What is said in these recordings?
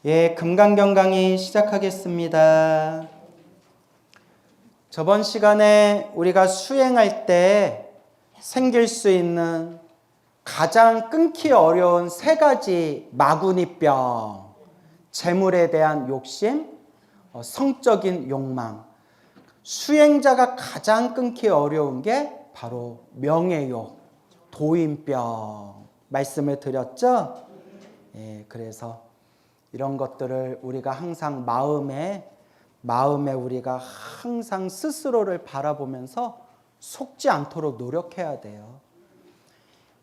예, 금강경 강의 시작하겠습니다. 저번 시간에 우리가 수행할 때 생길 수 있는 가장 끊기 어려운 세 가지 마구니병, 재물에 대한 욕심, 성적인 욕망, 수행자가 가장 끊기 어려운 게 바로 명예욕, 도인병 말씀을 드렸죠? 예, 그래서 이런 것들을 우리가 항상 마음에 우리가 항상 스스로를 바라보면서 속지 않도록 노력해야 돼요.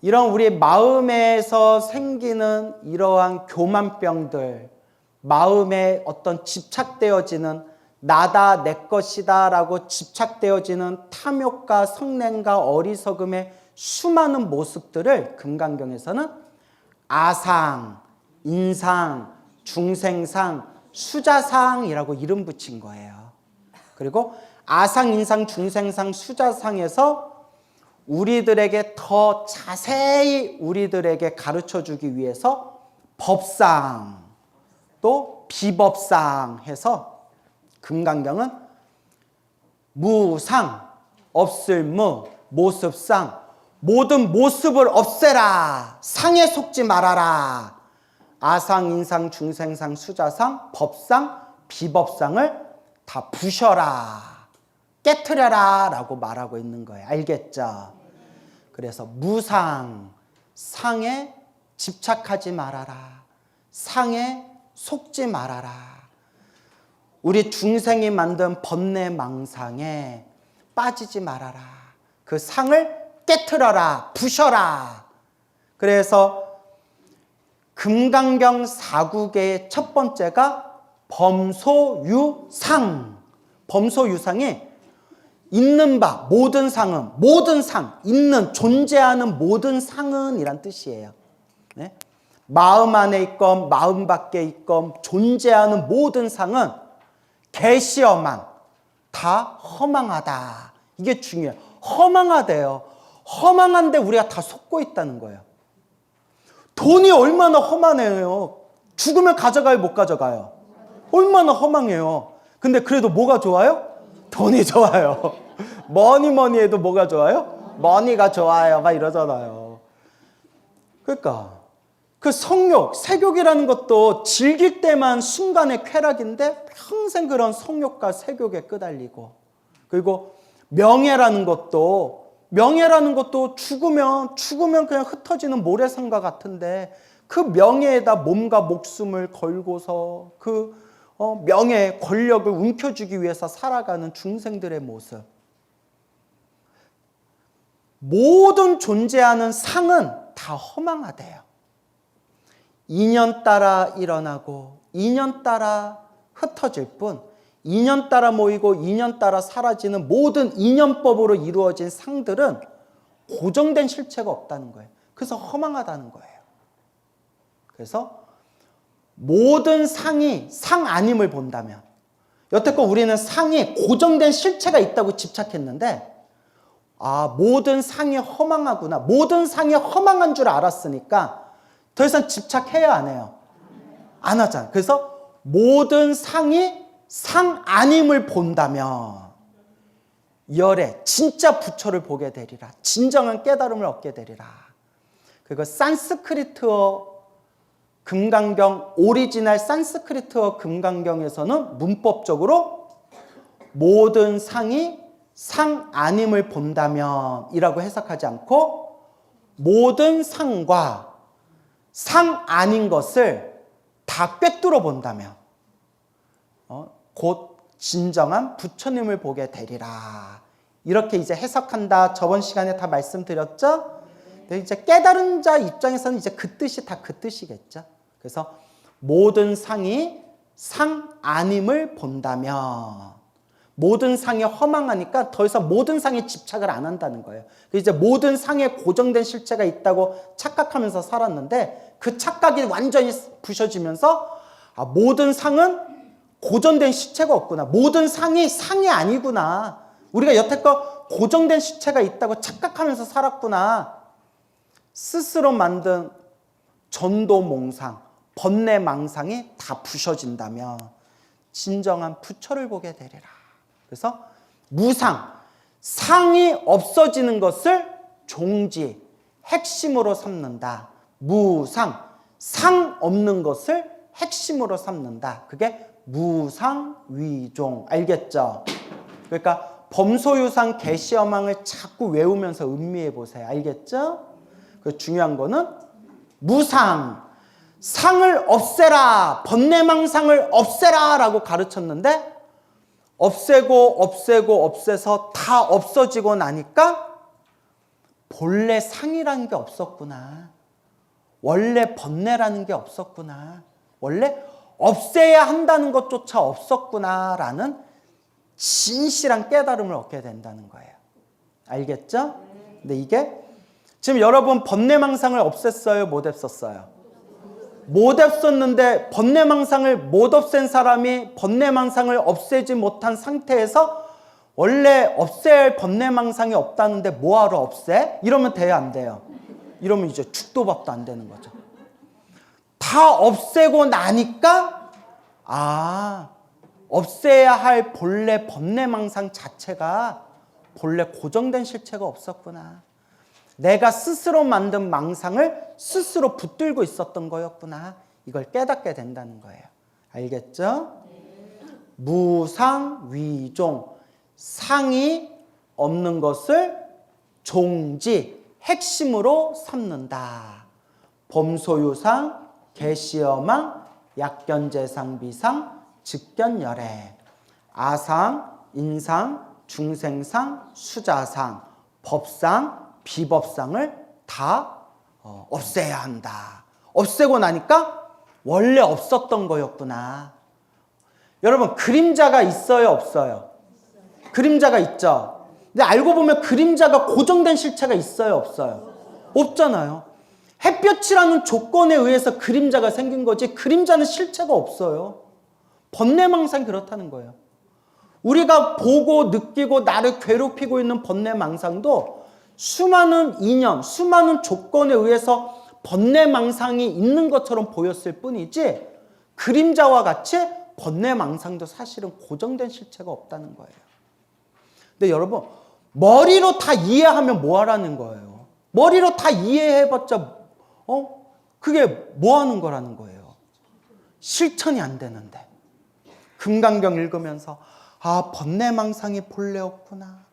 이런 우리 마음에서 생기는 이러한 교만병들, 마음에 어떤 집착되어지는 나다, 내 것이다 라고 집착되어지는 탐욕과 성냄과 어리석음의 수많은 모습들을 금강경에서는 아상, 인상, 중생상, 수자상이라고 이름 붙인 거예요. 그리고 아상, 인상, 중생상, 수자상에서 우리들에게 더 자세히 우리들에게 가르쳐 주기 위해서 법상 또 비법상 해서 금강경은 무상, 없을 무, 모습상, 모든 모습을 없애라, 상에 속지 말아라. 아상, 인상, 중생상, 수자상, 법상, 비법상을 다 부셔라, 깨트려라 라고 말하고 있는 거예요. 알겠죠? 그래서 무상, 상에 집착하지 말아라, 상에 속지 말아라. 우리 중생이 만든 번뇌망상에 빠지지 말아라. 그 상을 깨트려라, 부셔라. 그래서 금강경 사국의 첫 번째가 범소유상. 범소유상이 있는 바, 모든 상은, 모든 상, 있는, 존재하는 모든 상은 이란 뜻이에요. 네? 마음 안에 있건 마음 밖에 있건 존재하는 모든 상은 개시허망, 다 허망하다. 이게 중요해요. 허망하대요. 허망한데 우리가 다 속고 있다는 거예요. 돈이 얼마나 험하네요. 죽으면 가져가요, 못 가져가요? 얼마나 허망해요. 근데 그래도 뭐가 좋아요? 돈이 좋아요. 뭐니 해도 뭐가 좋아요? 머니가 좋아요. 막 이러잖아요. 그러니까 그 성욕, 색욕이라는 것도 즐길 때만 순간의 쾌락인데 평생 그런 성욕과 색욕에 끄달리고, 그리고 명예라는 것도 죽으면 그냥 흩어지는 모래성과 같은데 그 명예에다 몸과 목숨을 걸고서 그 명예, 권력을 움켜쥐기 위해서 살아가는 중생들의 모습. 모든 존재하는 상은 다 허망하대요. 인연 따라 일어나고 인연 따라 흩어질 뿐, 인연 따라 모이고 인연 따라 사라지는 모든 인연법으로 이루어진 상들은 고정된 실체가 없다는 거예요. 그래서 허망하다는 거예요. 그래서 모든 상이 상 아님을 본다면, 여태껏 우리는 상이 고정된 실체가 있다고 집착했는데, 모든 상이 허망하구나, 모든 상이 허망한 줄 알았으니까 더 이상 집착해야 안 해요? 안 하잖아요. 그래서 모든 상이 상 아님을 본다면 열애, 진짜 부처를 보게 되리라. 진정한 깨달음을 얻게 되리라. 그리고 산스크리트어 금강경, 오리지널 산스크리트어 금강경에서는 문법적으로 모든 상이 상 아님을 본다면 이라고 해석하지 않고, 모든 상과 상 아닌 것을 다 꿰뚫어 본다면 곧 진정한 부처님을 보게 되리라. 이렇게 이제 해석한다. 저번 시간에 다 말씀드렸죠? 근데 이제 깨달은 자 입장에서는 이제 그 뜻이 다 그 뜻이겠죠. 그래서 모든 상이 상 아님을 본다면, 모든 상이 허망하니까 더 이상 모든 상에 집착을 안 한다는 거예요. 이제 모든 상에 고정된 실체가 있다고 착각하면서 살았는데 그 착각이 완전히 부셔지면서 모든 상은 고정된 실체가 없구나. 모든 상이 상이 아니구나. 우리가 여태껏 고정된 실체가 있다고 착각하면서 살았구나. 스스로 만든 전도몽상, 번뇌망상이 다 부셔진다면 진정한 부처를 보게 되리라. 그래서 무상, 상이 없어지는 것을 종지, 핵심으로 삼는다. 무상, 상 없는 것을 핵심으로 삼는다. 그게 무상위종. 알겠죠? 그러니까 범소유상 개시여망을 자꾸 외우면서 음미해 보세요. 알겠죠? 그 중요한 거는 무상, 상을 없애라, 번뇌망상을 없애라 라고 가르쳤는데 없애서 다 없어지고 나니까 본래 상이라는 게 없었구나. 원래 번뇌라는 게 없었구나. 원래 없애야 한다는 것조차 없었구나라는 진실한 깨달음을 얻게 된다는 거예요. 알겠죠? 근데 이게 지금 여러분 번뇌망상을 없앴어요? 못 없앴어요? 못 없앴는데 번뇌망상을 못 없앤 사람이 번뇌망상을 없애지 못한 상태에서 원래 없애야 할 번뇌망상이 없다는데 뭐하러 없애? 이러면 돼요? 안 돼요? 이러면 이제 죽도밥도 안 되는 거죠. 다 없애고 나니까 없애야 할 본래 번뇌망상 자체가 본래 고정된 실체가 없었구나. 내가 스스로 만든 망상을 스스로 붙들고 있었던 거였구나. 이걸 깨닫게 된다는 거예요. 알겠죠? 무상위종, 상이 없는 것을 종지, 핵심으로 삼는다. 범소유상, 개시여망, 약견재상비상, 직견열애, 아상, 인상, 중생상, 수자상, 법상, 비법상을 다 없애야 한다. 없애고 나니까 원래 없었던 거였구나. 여러분 그림자가 있어요? 없어요? 그림자가 있죠. 근데 알고 보면 그림자가 고정된 실체가 있어요? 없어요? 없잖아요. 햇볕이라는 조건에 의해서 그림자가 생긴 거지 그림자는 실체가 없어요. 번뇌망상 그렇다는 거예요. 우리가 보고 느끼고 나를 괴롭히고 있는 번뇌망상도 수많은 인연, 수많은 조건에 의해서 번뇌망상이 있는 것처럼 보였을 뿐이지 그림자와 같이 번뇌망상도 사실은 고정된 실체가 없다는 거예요. 근데 여러분 머리로 다 이해하면 뭐 하라는 거예요? 머리로 다 이해해봤자 그게 뭐 하는 거라는 거예요? 실천이 안 되는데. 금강경 읽으면서 번뇌망상이 본래 없구나.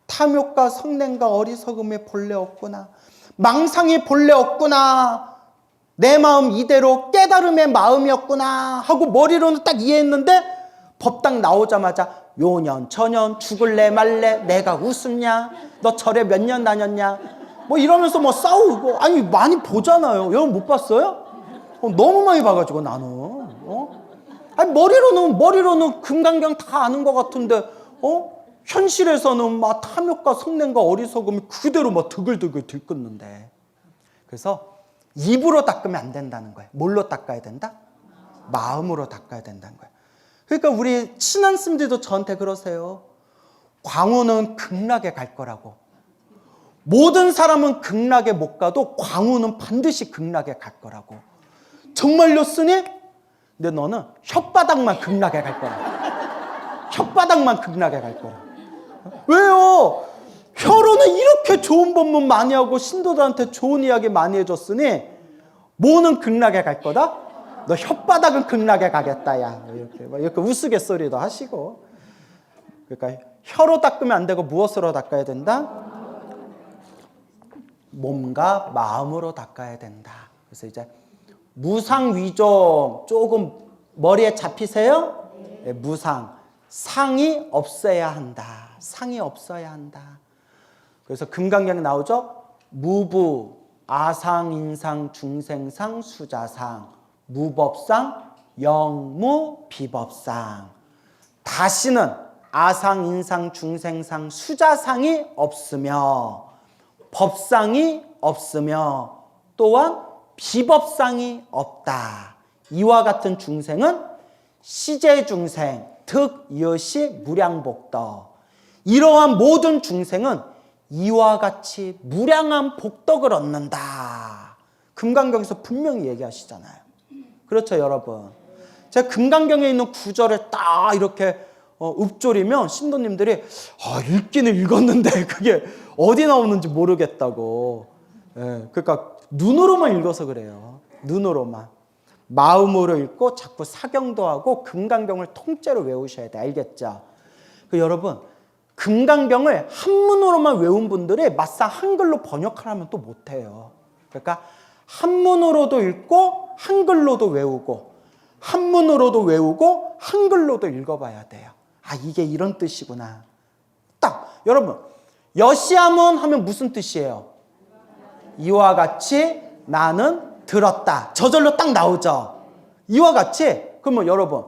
탐욕과 성냄과 어리석음이 본래 없구나. 망상이 본래 없구나. 내 마음 이대로 깨달음의 마음이었구나 하고 머리로는 딱 이해했는데 법당 나오자마자 요년 저년 죽을래 말래 내가 웃음냐 너 절에 몇 년 다녔냐 뭐 이러면서 뭐 싸우고 아니 많이 보잖아요. 여러분 못 봤어요? 너무 많이 봐가지고 나는 아니 머리로는 금강경 다 아는 것 같은데 현실에서는 막 탐욕과 성냄과 어리석음이 그대로 막 드글드글 들끓는데. 그래서 입으로 닦으면 안 된다는 거예요. 뭘로 닦아야 된다? 마음으로 닦아야 된다는 거예요. 그러니까 우리 친한 스님들도 저한테 그러세요. 광우는 극락에 갈 거라고. 모든 사람은 극락에 못 가도 광우는 반드시 극락에 갈 거라고. 정말요 스님? 근데 너는 혓바닥만 극락에 갈 거라. 혓바닥만 극락에 갈 거라. 왜요? 혀로는 이렇게 좋은 법문 많이 하고 신도들한테 좋은 이야기 많이 해줬으니 뭐는 극락에 갈 거다? 너 혓바닥은 극락에 가겠다 야. 이렇게 우스갯소리도 하시고. 그러니까 혀로 닦으면 안 되고 무엇으로 닦아야 된다? 몸과 마음으로 닦아야 된다. 그래서 이제 무상위종 조금 머리에 잡히세요? 네, 무상. 상이 없어야 한다. 상이 없어야 한다. 그래서 금강경에 나오죠. 무부, 아상, 인상, 중생상, 수자상, 무법상, 영무, 비법상. 다시는 아상, 인상, 중생상, 수자상이 없으며 법상이 없으며 또한 비법상이 없다. 이와 같은 중생은 시제중생, 득, 여시, 무량복덕. 이러한 모든 중생은 이와 같이 무량한 복덕을 얻는다. 금강경에서 분명히 얘기하시잖아요. 그렇죠, 여러분. 제가 금강경에 있는 구절을 딱 이렇게 읊조리면 신도님들이 읽기는 읽었는데 그게 어디 나오는지 모르겠다고. 예, 그러니까 눈으로만 읽어서 그래요. 눈으로만. 마음으로 읽고 자꾸 사경도 하고 금강경을 통째로 외우셔야 돼. 알겠죠? 여러분, 금강경을 한문으로만 외운 분들이 막상 한글로 번역하려면 또 못해요. 그러니까 한문으로도 읽고 한글로도 외우고 한문으로도 외우고 한글로도 읽어봐야 돼요. 이게 이런 뜻이구나. 딱 여러분, 여시아문 하면 무슨 뜻이에요? 이와 같이 나는 들었다. 저절로 딱 나오죠. 이와 같이. 그러면 여러분,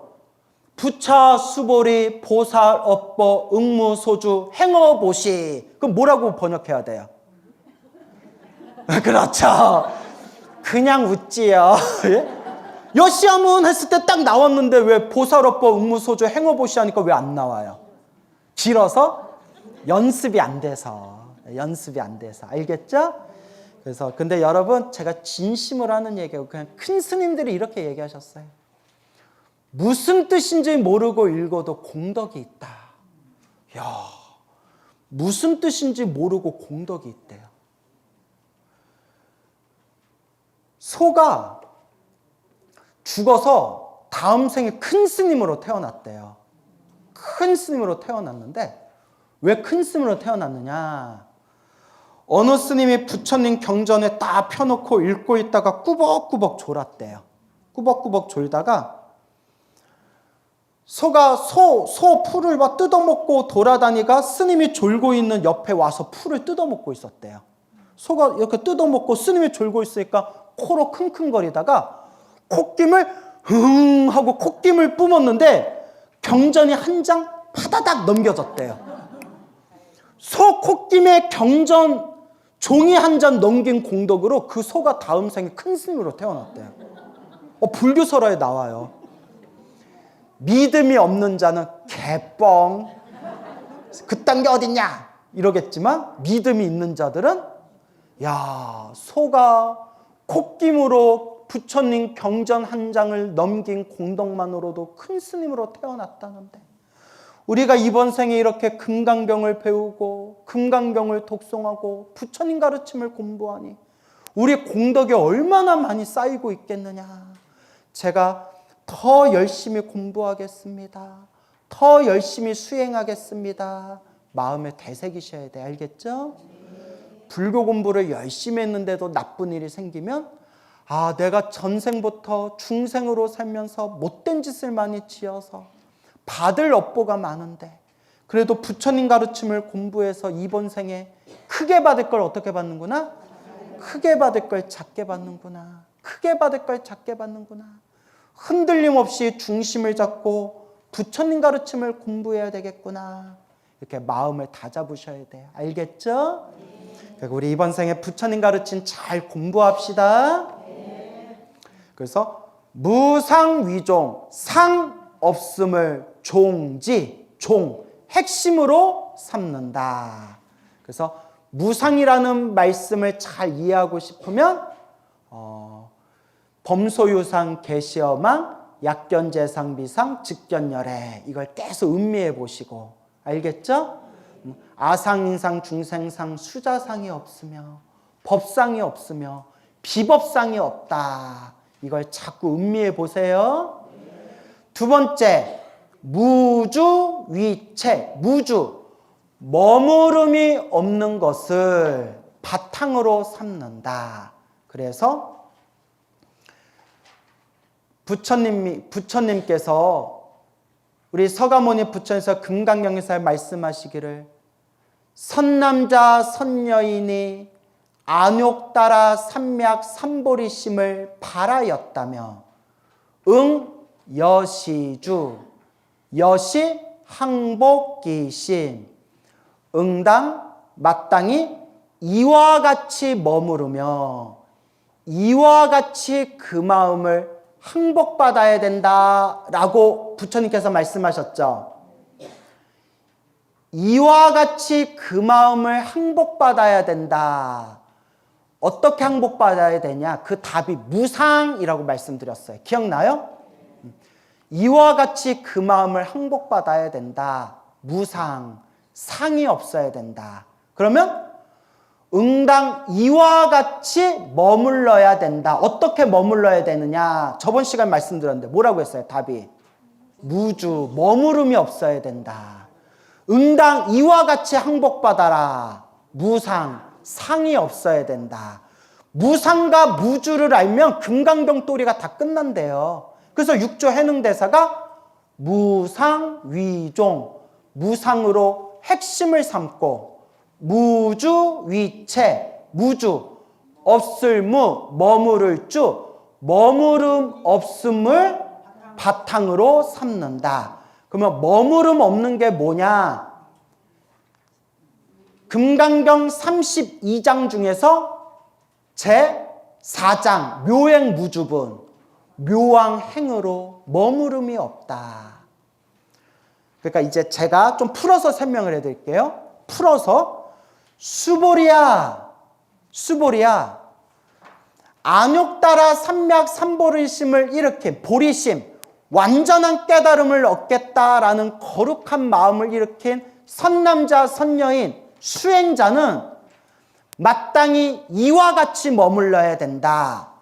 부차, 수보리, 보살, 업보, 응무, 소주, 행어보시. 그럼 뭐라고 번역해야 돼요? 그렇죠. 그냥 웃지요. 여시아문 했을 때 딱 나왔는데 왜 보살, 업보, 응무, 소주, 행어보시 하니까 왜 안 나와요? 길어서? 연습이 안 돼서. 연습이 안 돼서. 알겠죠? 그래서 근데 여러분, 제가 진심으로 하는 얘기예요. 그냥 큰 스님들이 이렇게 얘기하셨어요. 무슨 뜻인지 모르고 읽어도 공덕이 있다. 야, 무슨 뜻인지 모르고 공덕이 있대요. 소가 죽어서 다음 생에 큰 스님으로 태어났대요. 큰 스님으로 태어났는데 왜 큰 스님으로 태어났느냐? 어느 스님이 부처님 경전에 딱 펴놓고 읽고 있다가 꾸벅꾸벅 졸았대요. 꾸벅꾸벅 졸다가 소가 소 풀을 막 뜯어먹고 돌아다니가 스님이 졸고 있는 옆에 와서 풀을 뜯어먹고 있었대요. 소가 이렇게 뜯어먹고 스님이 졸고 있으니까 코로 킁킁거리다가 콧김을 흥 하고 콧김을 뿜었는데 경전이 한 장 파다닥 넘겨졌대요. 소 콧김에 경전 종이 한 장 넘긴 공덕으로 그 소가 다음 생에 큰 스님으로 태어났대요. 불교설화에 나와요. 믿음이 없는 자는 개뻥, 그딴 게 어딨냐 이러겠지만 믿음이 있는 자들은 야, 소가 콧김으로 부처님 경전 한 장을 넘긴 공덕만으로도 큰 스님으로 태어났다는데 우리가 이번 생에 이렇게 금강경을 배우고 금강경을 독송하고 부처님 가르침을 공부하니 우리 공덕이 얼마나 많이 쌓이고 있겠느냐. 제가 더 열심히 공부하겠습니다. 더 열심히 수행하겠습니다. 마음에 되새기셔야 돼. 알겠죠? 불교 공부를 열심히 했는데도 나쁜 일이 생기면 내가 전생부터 중생으로 살면서 못된 짓을 많이 지어서 받을 업보가 많은데 그래도 부처님 가르침을 공부해서 이번 생에 크게 받을 걸 어떻게 받는구나? 크게 받을 걸 작게 받는구나. 크게 받을 걸 작게 받는구나. 흔들림 없이 중심을 잡고 부처님 가르침을 공부해야 되겠구나. 이렇게 마음을 다잡으셔야 돼요. 알겠죠? 우리 이번 생에 부처님 가르침 잘 공부합시다. 그래서 무상위종, 상 없음을 종지, 핵심으로 삼는다. 그래서 무상이라는 말씀을 잘 이해하고 싶으면 범소유상, 계시어망, 약견재상비상, 직견열애 이걸 계속 음미해 보시고 알겠죠? 아상인상, 중생상, 수자상이 없으며 법상이 없으며 비법상이 없다. 이걸 자꾸 음미해 보세요. 두 번째, 무주위체, 무주, 머무름이 없는 것을 바탕으로 삼는다. 그래서 부처님께서 우리 서가모니 부처님께서 금강경에서 말씀하시기를 선남자 선여인이 안욕 따라 삼맥 삼보리심을 바라였다며 여시주, 여시 항복기심, 응당 마땅히 이와 같이 머무르며 이와 같이 그 마음을 항복받아야 된다라고 부처님께서 말씀하셨죠. 이와 같이 그 마음을 항복받아야 된다. 어떻게 항복받아야 되냐? 그 답이 무상이라고 말씀드렸어요. 기억나요? 이와 같이 그 마음을 항복받아야 된다. 무상, 상이 없어야 된다. 그러면 응당 이와 같이 머물러야 된다. 어떻게 머물러야 되느냐? 저번 시간 말씀드렸는데 뭐라고 했어요? 답이 무주, 머무름이 없어야 된다. 응당 이와 같이 항복받아라. 무상, 상이 없어야 된다. 무상과 무주를 알면 금강병돌이가 다 끝난대요. 그래서 6조 해능대사가 무상위종, 무상으로 핵심을 삼고 무주위체, 무주, 없을 무, 머무를 주, 머무름 없음을 바탕으로 삼는다. 그러면 머무름 없는 게 뭐냐? 금강경 32장 중에서 제 4장 묘행무주분, 묘왕행으로 머무름이 없다. 그러니까 이제 제가 좀 풀어서 설명을 해드릴게요. 풀어서 수보리야, 수보리야, 안욕따라 삼맥 삼보리심을 일으킨 보리심, 완전한 깨달음을 얻겠다라는 거룩한 마음을 일으킨 선남자 선녀인 수행자는 마땅히 이와 같이 머물러야 된다.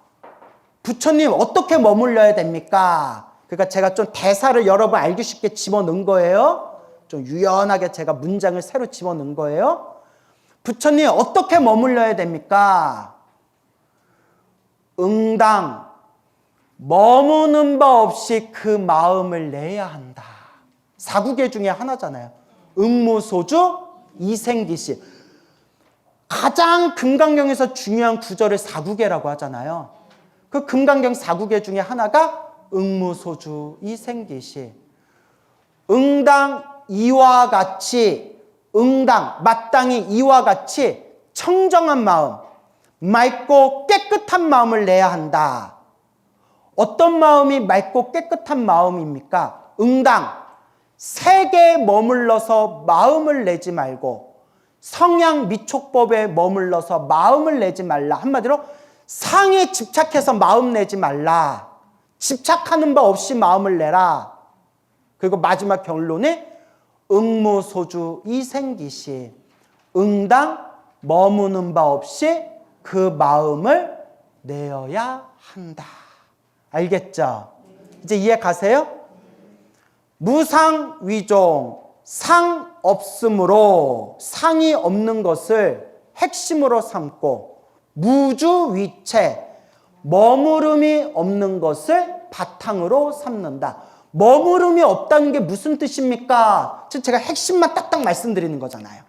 부처님 어떻게 머물러야 됩니까? 그러니까 제가 좀 대사를 여러분 알기 쉽게 집어넣은 거예요. 좀 유연하게 제가 문장을 새로 집어넣은 거예요. 부처님 어떻게 머물러야 됩니까? 응당 머무는 바 없이 그 마음을 내야 한다. 사구계 중에 하나잖아요. 응무소주 이생기시. 가장 금강경에서 중요한 구절을 사구계라고 하잖아요. 그 금강경 사구계 중에 하나가 응무소주 이생기시. 응당 이와 같이, 응당 마땅히 이와 같이 청정한 마음, 맑고 깨끗한 마음을 내야 한다. 어떤 마음이 맑고 깨끗한 마음입니까? 응당 세계에 머물러서 마음을 내지 말고 성향 미촉법에 머물러서 마음을 내지 말라. 한마디로 상에 집착해서 마음 내지 말라. 집착하는 바 없이 마음을 내라. 그리고 마지막 결론에 응무소주 이생기시. 응당 머무는 바 없이 그 마음을 내어야 한다. 알겠죠? 이제 이해 가세요? 무상위종, 상 없음으로 상이 없는 것을 핵심으로 삼고 무주위체, 머무름이 없는 것을 바탕으로 삼는다. 머무름이 없다는 게 무슨 뜻입니까? 제가 핵심만 딱딱 말씀드리는 거잖아요.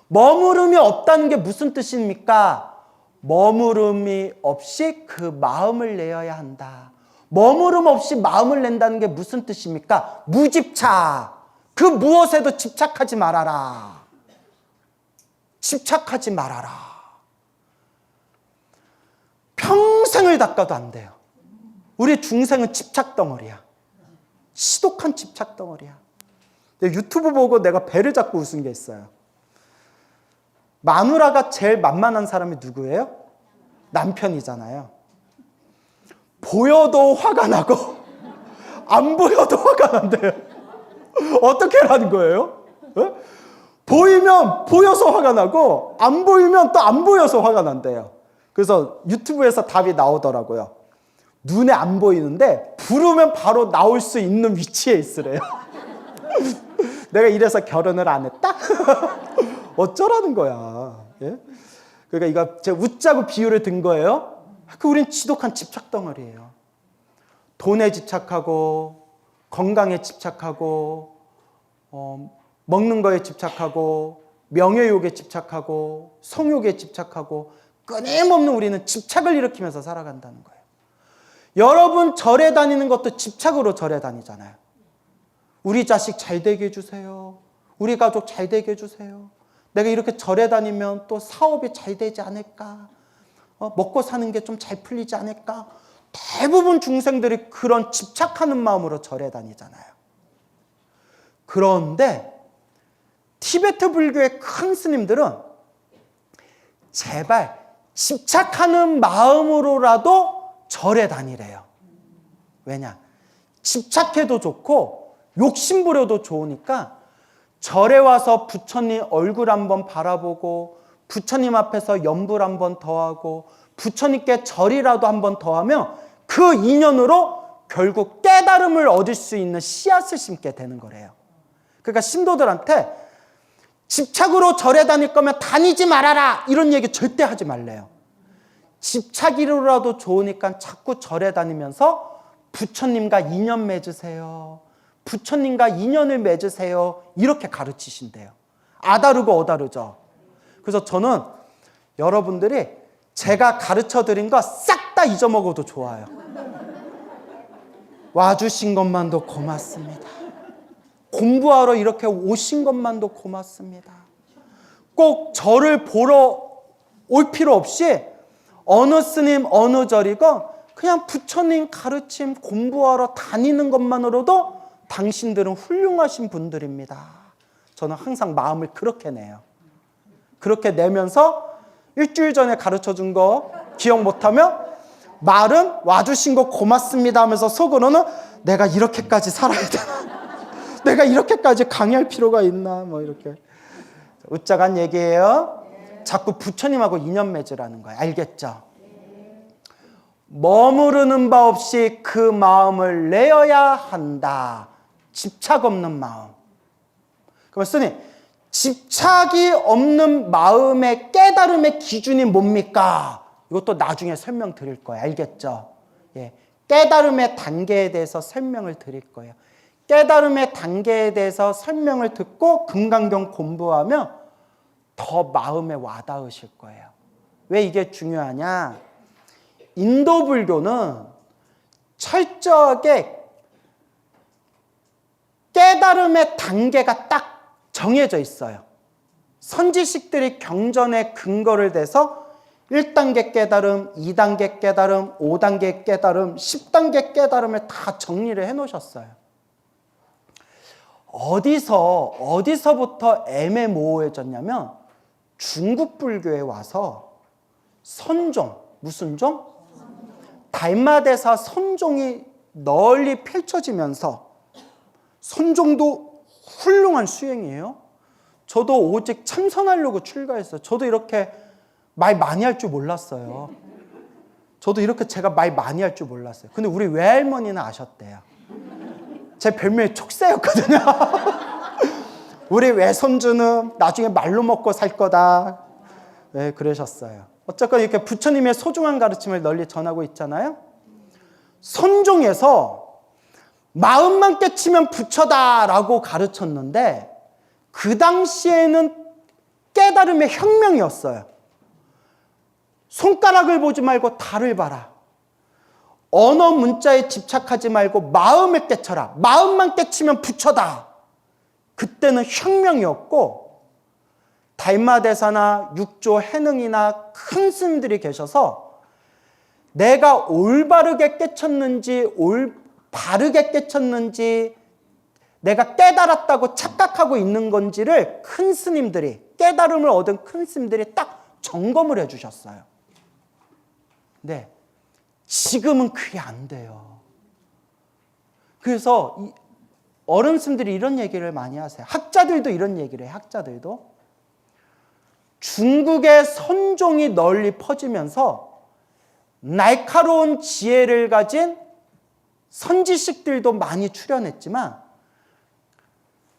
머무름이 없다는 게 무슨 뜻입니까? 머무름이 없이 그 마음을 내어야 한다. 머무름 없이 마음을 낸다는 게 무슨 뜻입니까? 무집착. 그 무엇에도 집착하지 말아라. 집착하지 말아라. 평생을 닦아도 안 돼요. 우리 중생은 집착 덩어리야. 시독한 집착 덩어리야. 유튜브 보고 내가 배를 잡고 웃은 게 있어요. 마누라가 제일 만만한 사람이 누구예요? 남편이잖아요. 보여도 화가 나고 안 보여도 화가 난대요. 어떻게 하는 거예요? 네? 보이면 보여서 화가 나고 안 보이면 또 안 보여서 화가 난대요. 그래서 유튜브에서 답이 나오더라고요. 눈에 안 보이는데 부르면 바로 나올 수 있는 위치에 있으래요. 내가 이래서 결혼을 안 했다? 어쩌라는 거야. 예? 그러니까 이거 제가 웃자고 비유를 든 거예요. 우린 지독한 집착 덩어리예요. 돈에 집착하고 건강에 집착하고 먹는 거에 집착하고 명예욕에 집착하고 성욕에 집착하고 끊임없는 우리는 집착을 일으키면서 살아간다는 거예요. 여러분 절에 다니는 것도 집착으로 절에 다니잖아요. 우리 자식 잘 되게 해주세요. 우리 가족 잘 되게 해주세요. 내가 이렇게 절에 다니면 또 사업이 잘 되지 않을까? 먹고 사는 게 좀 잘 풀리지 않을까? 대부분 중생들이 그런 집착하는 마음으로 절에 다니잖아요. 그런데 티베트 불교의 큰 스님들은 제발 집착하는 마음으로라도 절에 다니래요. 왜냐? 집착해도 좋고 욕심부려도 좋으니까 절에 와서 부처님 얼굴 한번 바라보고 부처님 앞에서 염불 한번 더하고 부처님께 절이라도 한번 더하면 그 인연으로 결국 깨달음을 얻을 수 있는 씨앗을 심게 되는 거래요. 그러니까 신도들한테 집착으로 절에 다닐 거면 다니지 말아라 이런 얘기 절대 하지 말래요. 집착이로라도 좋으니까 자꾸 절에 다니면서 부처님과 인연 맺으세요. 부처님과 인연을 맺으세요. 이렇게 가르치신대요. 아다르고 어다르죠. 그래서 저는 여러분들이 제가 가르쳐 드린 거 싹 다 잊어먹어도 좋아요. 와주신 것만도 고맙습니다. 공부하러 이렇게 오신 것만도 고맙습니다. 꼭 절을 보러 올 필요 없이 어느 스님 어느 절이건 그냥 부처님 가르침 공부하러 다니는 것만으로도 당신들은 훌륭하신 분들입니다. 저는 항상 마음을 그렇게 내요. 그렇게 내면서 일주일 전에 가르쳐준 거 기억 못하면 말은 와주신 거 고맙습니다 하면서 속으로는 내가 이렇게까지 살아야 되나? 내가 이렇게까지 강의할 필요가 있나? 뭐 이렇게 웃자간 얘기예요. 자꾸 부처님하고 인연 맺으라는 거예요. 알겠죠? 머무르는 바 없이 그 마음을 내어야 한다. 집착 없는 마음. 그러면 스님, 집착이 없는 마음의 깨달음의 기준이 뭡니까? 이것도 나중에 설명드릴 거예요. 알겠죠? 예. 깨달음의 단계에 대해서 설명을 드릴 거예요. 깨달음의 단계에 대해서 설명을 듣고 금강경 공부하면 더 마음에 와닿으실 거예요. 왜 이게 중요하냐? 인도 불교는 철저하게 깨달음의 단계가 딱 정해져 있어요. 선지식들이 경전에 근거를 대서 1단계 깨달음, 2단계 깨달음, 5단계 깨달음, 10단계 깨달음을 다 정리를 해놓으셨어요. 어디서부터 애매모호해졌냐면 중국 불교에 와서 선종, 무슨 종? 달마대사 선종이 널리 펼쳐지면서 선종도 훌륭한 수행이에요. 저도 오직 참선하려고 출가했어요. 저도 이렇게 말 많이 할 줄 몰랐어요. 저도 이렇게 제가 말 많이 할 줄 몰랐어요. 근데 우리 외할머니는 아셨대요. 제 별명이 촉새였거든요. 우리 외손주는 나중에 말로 먹고 살 거다. 네, 그러셨어요. 어쨌건 이렇게 부처님의 소중한 가르침을 널리 전하고 있잖아요. 선종에서 마음만 깨치면 부처다라고 가르쳤는데 그 당시에는 깨달음의 혁명이었어요. 손가락을 보지 말고 달을 봐라. 언어 문자에 집착하지 말고 마음을 깨쳐라. 마음만 깨치면 부처다. 그때는 혁명이었고 달마대사나 육조 해능이나 큰 스님들이 계셔서 내가 올바르게 깨쳤는지 올바르게 깨쳤는지 내가 깨달았다고 착각하고 있는 건지를 큰 스님들이 깨달음을 얻은 큰 스님들이 딱 점검을 해주셨어요. 네, 지금은 그게 안 돼요. 그래서 어른스님들이 이런 얘기를 많이 하세요. 학자들도 이런 얘기를 해요. 학자들도. 중국의 선종이 널리 퍼지면서 날카로운 지혜를 가진 선지식들도 많이 출현했지만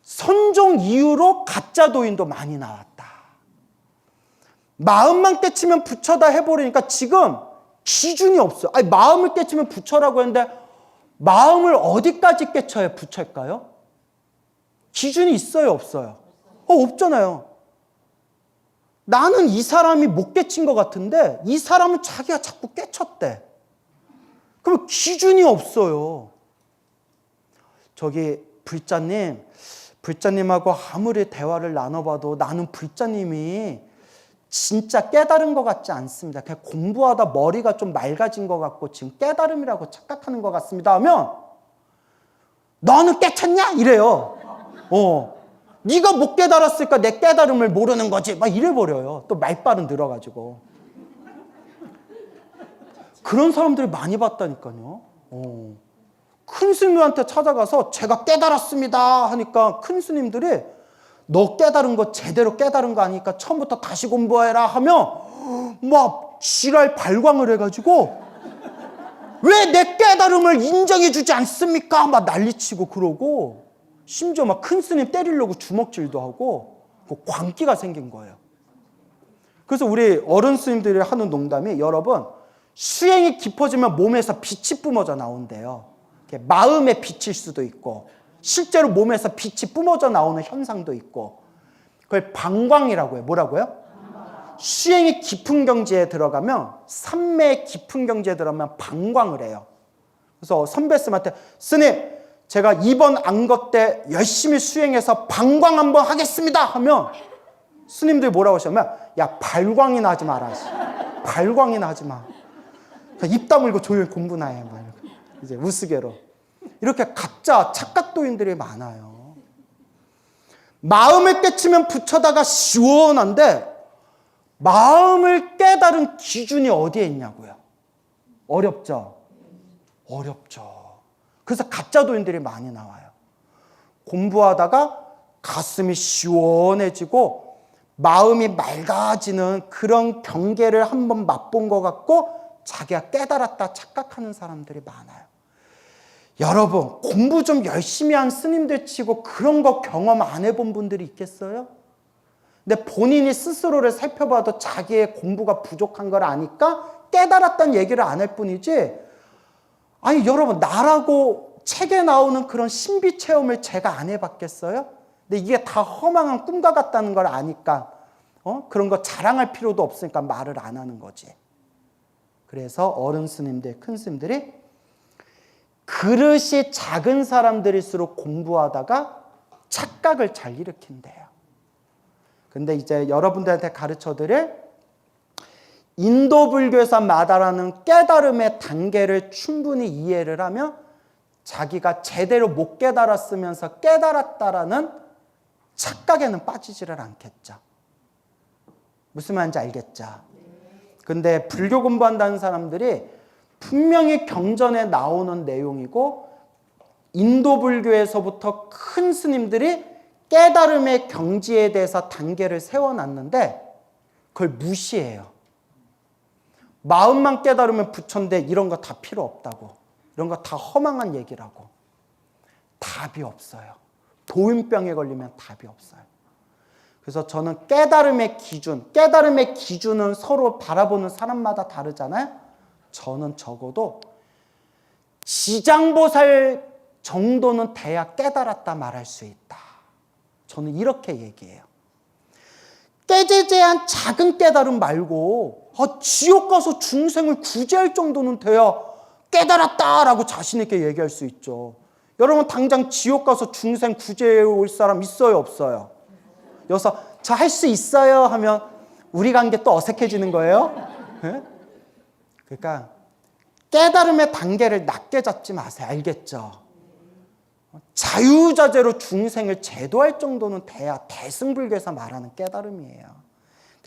선종 이후로 가짜 도인도 많이 나왔다. 마음만 깨치면 부처다 해버리니까 지금 기준이 없어요. 아니, 마음을 깨치면 부처라고 했는데 마음을 어디까지 깨쳐야 부처일까요? 기준이 있어요, 없어요? 없잖아요. 나는 이 사람이 못 깨친 것 같은데 이 사람은 자기가 자꾸 깨쳤대. 그럼 기준이 없어요. 저기 불자님하고 아무리 대화를 나눠봐도 나는 불자님이 진짜 깨달은 것 같지 않습니다. 그냥 공부하다 머리가 좀 맑아진 것 같고 지금 깨달음이라고 착각하는 것 같습니다 하면 너는 깨쳤냐? 이래요. 네가 못 깨달았으니까 내 깨달음을 모르는 거지. 막 이래버려요. 또 말빨은 늘어가지고. 그런 사람들이 많이 봤다니까요. 큰 스님들한테 찾아가서 제가 깨달았습니다 하니까 큰 스님들이 너 깨달은 거 제대로 깨달은 거 아니니까 처음부터 다시 공부해라 하면 막 지랄 발광을 해가지고 왜 내 깨달음을 인정해 주지 않습니까? 막 난리치고 그러고 심지어 막 큰 스님 때리려고 주먹질도 하고 광기가 생긴 거예요. 그래서 우리 어른 스님들이 하는 농담이 여러분 수행이 깊어지면 몸에서 빛이 뿜어져 나온대요. 마음의 빛일 수도 있고 실제로 몸에서 빛이 뿜어져 나오는 현상도 있고 그걸 방광이라고 해요. 뭐라고요? 수행이 깊은 경지에 들어가면 삼매의 깊은 경지에 들어가면 방광을 해요. 그래서 선배 스님한테 스님 제가 이번 안거 때 열심히 수행해서 방광 한번 하겠습니다 하면 스님들이 뭐라고 하시냐면 야 발광이나 하지 마라. 발광이나 하지 마. 입 다물고 조용히 공부나 해. 이제 우스개로. 이렇게 가짜 착각도인들이 많아요. 마음을 깨치면 부처다가 시원한데 마음을 깨달은 기준이 어디에 있냐고요. 어렵죠? 어렵죠. 그래서 가짜 도인들이 많이 나와요. 공부하다가 가슴이 시원해지고 마음이 맑아지는 그런 경계를 한번 맛본 것 같고 자기가 깨달았다 착각하는 사람들이 많아요. 여러분 공부 좀 열심히 한 스님들 치고 그런 거 경험 안 해본 분들이 있겠어요? 근데 본인이 스스로를 살펴봐도 자기의 공부가 부족한 걸 아니까 깨달았다는 얘기를 안 할 뿐이지 아니 여러분 나라고 책에 나오는 그런 신비 체험을 제가 안 해봤겠어요? 근데 이게 다 허망한 꿈과 같다는 걸 아니까 그런 거 자랑할 필요도 없으니까 말을 안 하는 거지. 그래서 어른 스님들, 큰 스님들이 그릇이 작은 사람들일수록 공부하다가 착각을 잘 일으킨대요. 근데 이제 여러분들한테 가르쳐드릴 인도 불교에서 말하는 깨달음의 단계를 충분히 이해를 하면 자기가 제대로 못 깨달았으면서 깨달았다라는 착각에는 빠지지를 않겠죠. 무슨 말인지 알겠죠? 근데 불교 공부한다는 사람들이 분명히 경전에 나오는 내용이고 인도 불교에서부터 큰 스님들이 깨달음의 경지에 대해서 단계를 세워놨는데 그걸 무시해요. 마음만 깨달으면 부처인데 이런 거 다 필요 없다고. 이런 거 다 허망한 얘기라고. 답이 없어요. 도인병에 걸리면 답이 없어요. 그래서 저는 깨달음의 기준은 서로 바라보는 사람마다 다르잖아요. 저는 적어도 지장보살 정도는 돼야 깨달았다 말할 수 있다. 저는 이렇게 얘기해요. 깨제제한 작은 깨달음 말고 지옥 가서 중생을 구제할 정도는 돼야 깨달았다라고 자신 있게 얘기할 수 있죠. 여러분 당장 지옥 가서 중생 구제해 올 사람 있어요 없어요? 여기서 저 할 수 있어요 하면 우리 관계 또 어색해지는 거예요. 네? 그러니까 깨달음의 단계를 낮게 잡지 마세요. 알겠죠? 자유자재로 중생을 제도할 정도는 돼야 대승불교에서 말하는 깨달음이에요.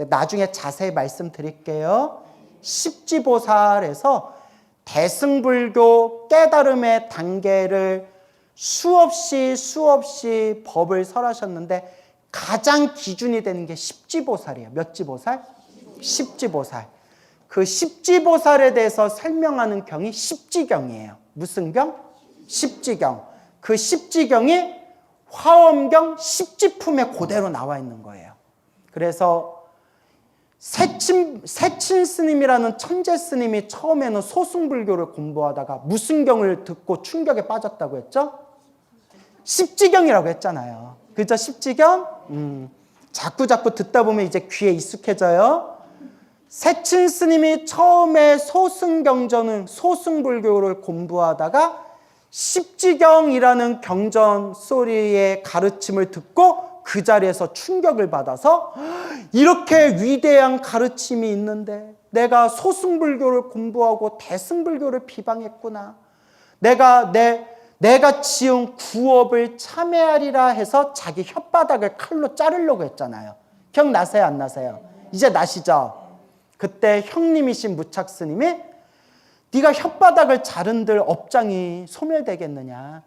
나중에 자세히 말씀드릴게요. 십지보살에서 대승불교 깨달음의 단계를 수없이 법을 설하셨는데 가장 기준이 되는 게 십지보살이에요. 몇 지보살? 십지보살. 그 십지보살에 대해서 설명하는 경이 십지경이에요. 무슨 경? 십지경. 그 십지경이 화엄경 십지품에 그대로 나와 있는 거예요. 그래서 세친 스님이라는 천재 스님이 처음에는 소승불교를 공부하다가 무슨 경을 듣고 충격에 빠졌다고 했죠? 십지경이라고 했잖아요. 그죠? 십지경? 자꾸 듣다 보면 이제 귀에 익숙해져요. 세친 스님이 처음에 소승불교를 공부하다가 십지경이라는 경전 소리의 가르침을 듣고 그 자리에서 충격을 받아서 이렇게 위대한 가르침이 있는데 내가 소승불교를 공부하고 대승불교를 비방했구나. 내가 지은 구업을 참회하리라 해서 자기 혓바닥을 칼로 자르려고 했잖아요. 기억나세요? 안 나세요? 이제 나시죠? 그때 형님이신 무착스님이 네가 혓바닥을 자른들 업장이 소멸되겠느냐.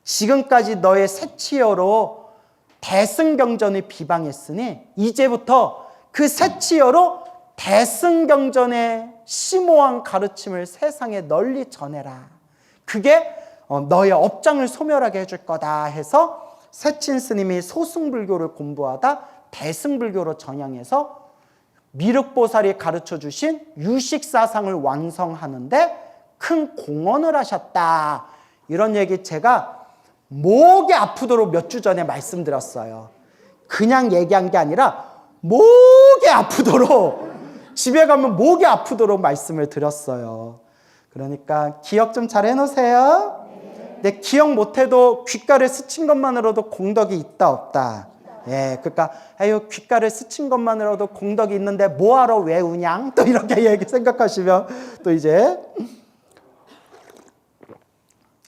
지금까지 너의 새치여로 대승경전을 비방했으니 이제부터 그 새치여로 대승경전의 심오한 가르침을 세상에 널리 전해라. 그게 너의 업장을 소멸하게 해줄 거다 해서 세친 스님이 소승불교를 공부하다 대승불교로 전향해서 미륵보살이 가르쳐 주신 유식사상을 완성하는데 큰 공헌을 하셨다. 이런 얘기 제가 목이 아프도록 몇 주 전에 말씀드렸어요. 그냥 얘기한 게 아니라 목이 아프도록, 집에 가면 목이 아프도록 말씀을 드렸어요. 그러니까 기억 좀 잘 해놓으세요. 내 기억 못해도 귓가를 스친 것만으로도 공덕이 있다 없다. 예, 그러니까 아유 귓가를 스친 것만으로도 공덕이 있는데 뭐하러 외우냐? 또 이렇게 얘기 생각하시면 또 이제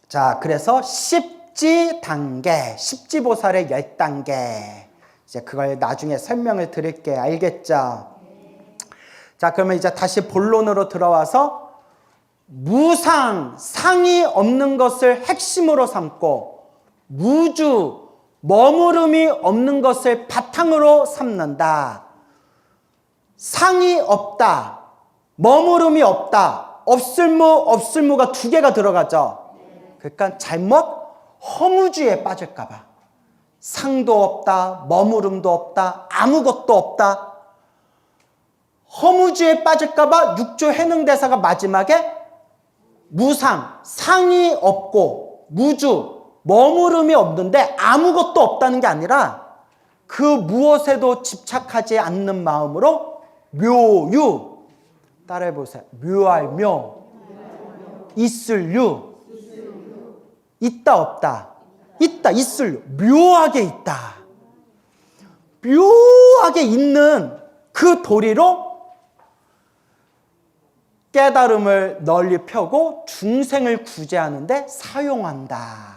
자, 그래서 십지 단계, 십지보살의 10단계. 이제 그걸 나중에 설명을 드릴게요. 알겠죠? 자, 그러면 이제 다시 본론으로 들어와서 무상, 상이 없는 것을 핵심으로 삼고 무주, 머무름이 없는 것을 바탕으로 삼는다. 상이 없다. 머무름이 없다. 없을무가 두 개가 들어가죠. 그러니까 잘못 허무주의에 빠질까 봐. 상도 없다. 머무름도 없다. 아무것도 없다. 허무주의에 빠질까 봐 육조 해능대사가 마지막에 무상, 상이 없고 무주, 머무름이 없는데 아무것도 없다는 게 아니라 그 무엇에도 집착하지 않는 마음으로 묘유, 따라해보세요. 묘할 묘, 있을 유, 있다 없다, 있다 있을 유, 묘하게 있다. 묘하게 있는 그 도리로 깨달음을 널리 펴고 중생을 구제하는데 사용한다.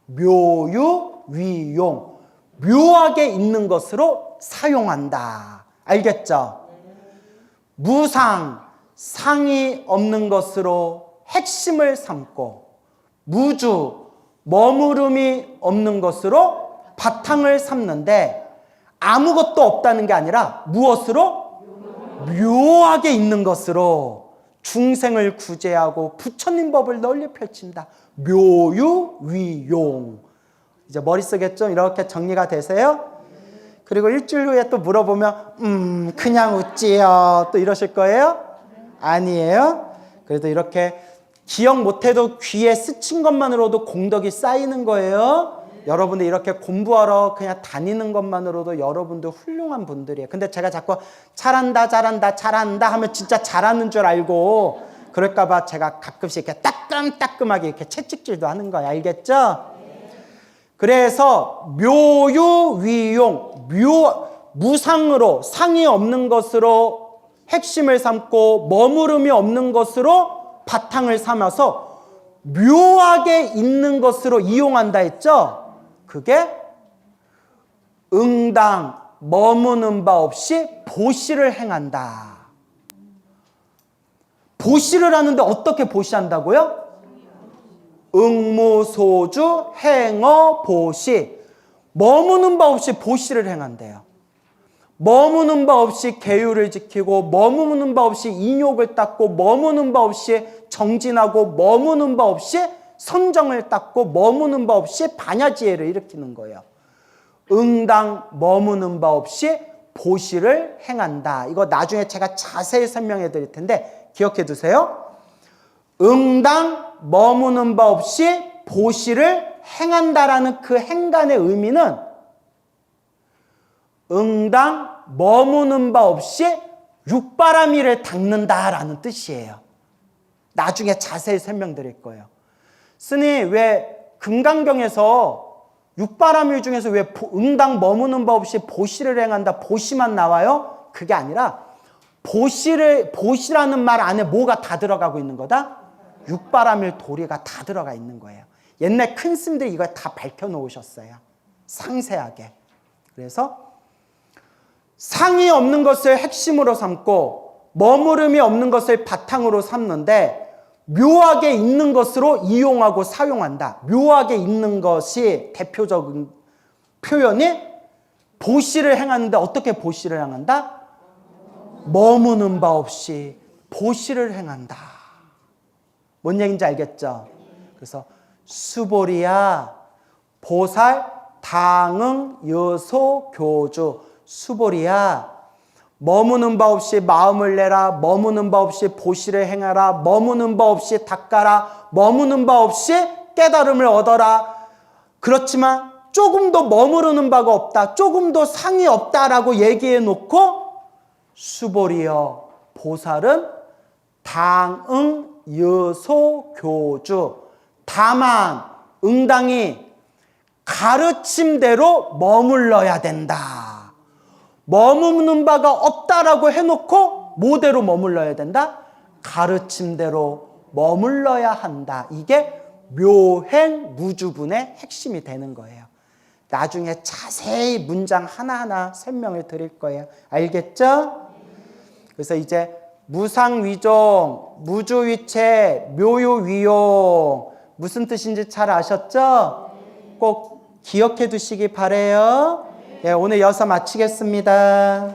묘유, 위용. 묘하게 있는 것으로 사용한다. 알겠죠? 무상, 상이 없는 것으로 핵심을 삼고 무주, 머무름이 없는 것으로 바탕을 삼는데 아무것도 없다는 게 아니라 무엇으로? 묘하게 있는 것으로 중생을 구제하고 부처님 법을 널리 펼친다. 묘유, 위용. 이제 머릿속에 좀 이렇게 정리가 되세요? 그리고 일주일 후에 또 물어보면 그냥 웃지요. 또 이러실 거예요? 아니에요. 그래도 이렇게 기억 못해도 귀에 스친 것만으로도 공덕이 쌓이는 거예요. 여러분들 이렇게 공부하러 그냥 다니는 것만으로도 여러분들 훌륭한 분들이에요. 근데 제가 자꾸 잘한다 하면 진짜 잘하는 줄 알고 그럴까 봐 제가 가끔씩 이렇게 따끔따끔하게 이렇게 채찍질도 하는 거예요. 알겠죠? 그래서 묘유, 위용, 무상으로 상이 없는 것으로 핵심을 삼고 머무름이 없는 것으로 바탕을 삼아서 묘하게 있는 것으로 이용한다 했죠? 그게 응당 머무는 바 없이 보시를 행한다. 보시를 하는데 어떻게 보시한다고요? 응무소주 행어 보시. 머무는 바 없이 보시를 행한대요. 머무는 바 없이 계율을 지키고 머무는 바 없이 인욕을 닦고 머무는 바 없이 정진하고 머무는 바 없이 선정을 닦고 머무는 바 없이 반야지혜를 일으키는 거예요. 응당 머무는 바 없이 보시를 행한다. 이거 나중에 제가 자세히 설명해 드릴 텐데 기억해 두세요. 응당 머무는 바 없이 보시를 행한다라는 그 행간의 의미는 응당 머무는 바 없이 육바라밀을 닦는다라는 뜻이에요. 나중에 자세히 설명드릴 거예요. 스님, 왜 금강경에서 육바라밀 중에서 왜 응당 머무는 바 없이 보시를 행한다, 보시만 나와요? 그게 아니라 보시라는 말 안에 뭐가 다 들어가고 있는 거다? 육바라밀 도리가 다 들어가 있는 거예요. 옛날 큰 스님들이 이걸 다 밝혀놓으셨어요. 상세하게. 그래서 상이 없는 것을 핵심으로 삼고 머무름이 없는 것을 바탕으로 삼는데 묘하게 있는 것으로 이용하고 사용한다. 묘하게 있는 것이 대표적인 표현이 보시를 행하는데 어떻게 보시를 행한다? 머무는 바 없이 보시를 행한다. 뭔 얘기인지 알겠죠? 그래서 수보리야, 보살, 당응, 여소, 교주. 수보리야, 머무는 바 없이 마음을 내라. 머무는 바 없이 보시를 행하라. 머무는 바 없이 닦아라. 머무는 바 없이 깨달음을 얻어라. 그렇지만 조금도 머무르는 바가 없다. 조금도 상이 없다라고 얘기해 놓고 수보리여, 보살은 당응, 여소, 교주. 다만 응당이 가르침대로 머물러야 된다. 머무는 바가 없다라고 해놓고 뭐대로 머물러야 된다? 가르침대로 머물러야 한다. 이게 묘행 무주분의 핵심이 되는 거예요. 나중에 자세히 문장 하나하나 설명을 드릴 거예요. 알겠죠? 그래서 이제 무상위종, 무주위체, 묘요위용 무슨 뜻인지 잘 아셨죠? 꼭 기억해 두시기 바라요. 예, 오늘 여기서 마치겠습니다.